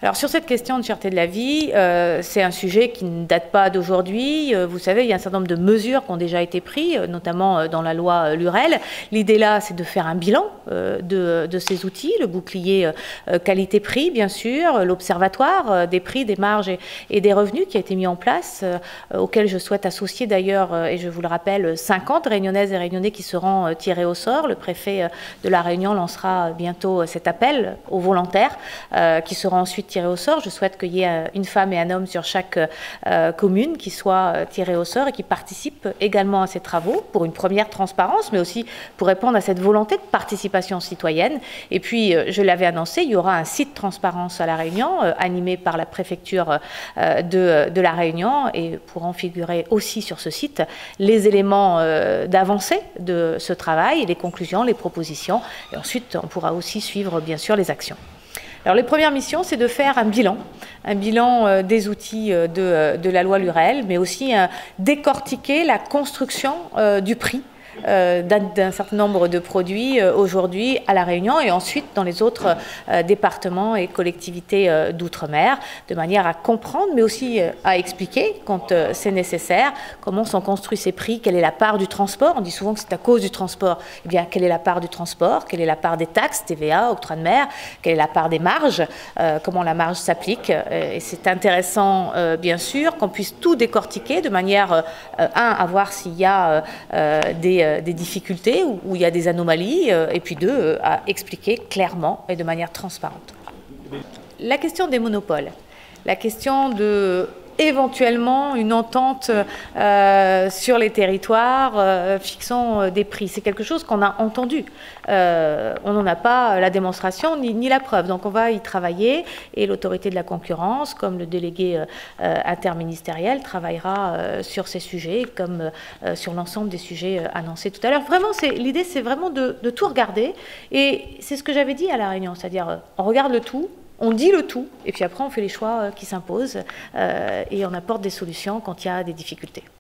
Alors sur cette question de cherté de la vie, c'est un sujet qui ne date pas d'aujourd'hui. Vous savez, il y a un certain nombre de mesures qui ont déjà été prises, notamment dans la loi Lurel. L'idée là, c'est de faire un bilan de ces outils, le bouclier qualité-prix, bien sûr, l'observatoire des prix, des marges et des revenus qui a été mis en place, auquel je souhaite associer d'ailleurs, et je vous le rappelle, 50 Réunionnaises et Réunionnais qui seront tirés au sort. Le préfet de la Réunion lancera bientôt cet appel aux volontaires qui seront ensuite tirés au sort. Je souhaite qu'il y ait une femme et un homme sur chaque commune qui soient tirés au sort et qui participent également à ces travaux pour une première transparence, mais aussi pour répondre à cette volonté de participation citoyenne. Et puis, je l'avais annoncé, il y aura un site transparence à La Réunion, animé par la préfecture de La Réunion, et pourront figurer aussi sur ce site les éléments d'avancée de ce travail, les conclusions, les propositions, et ensuite on pourra aussi suivre bien sûr les actions. Alors les premières missions, c'est de faire un bilan des outils de la loi Lurel, mais aussi décortiquer la construction du prix d'un certain nombre de produits aujourd'hui à La Réunion et ensuite dans les autres départements et collectivités d'outre-mer, de manière à comprendre, mais aussi à expliquer, quand c'est nécessaire, comment sont construits ces prix, quelle est la part du transport. On dit souvent que c'est à cause du transport. Eh bien, quelle est la part du transport, quelle est la part des taxes, TVA, octroi de mer, quelle est la part des marges, comment la marge s'applique. Et c'est intéressant, bien sûr, qu'on puisse tout décortiquer de manière, à voir s'il y a des difficultés où il y a des anomalies, et puis deux, à expliquer clairement et de manière transparente. La question des monopoles, la question de éventuellement une entente sur les territoires fixant des prix. C'est quelque chose qu'on a entendu. On n'en a pas la démonstration ni la preuve. Donc on va y travailler et l'autorité de la concurrence, comme le délégué interministériel, travaillera sur ces sujets comme sur l'ensemble des sujets annoncés tout à l'heure. Vraiment, l'idée, c'est vraiment de tout regarder. Et c'est ce que j'avais dit à La Réunion, c'est-à-dire on regarde le tout, on dit le tout, et puis après on fait les choix qui s'imposent et on apporte des solutions quand il y a des difficultés.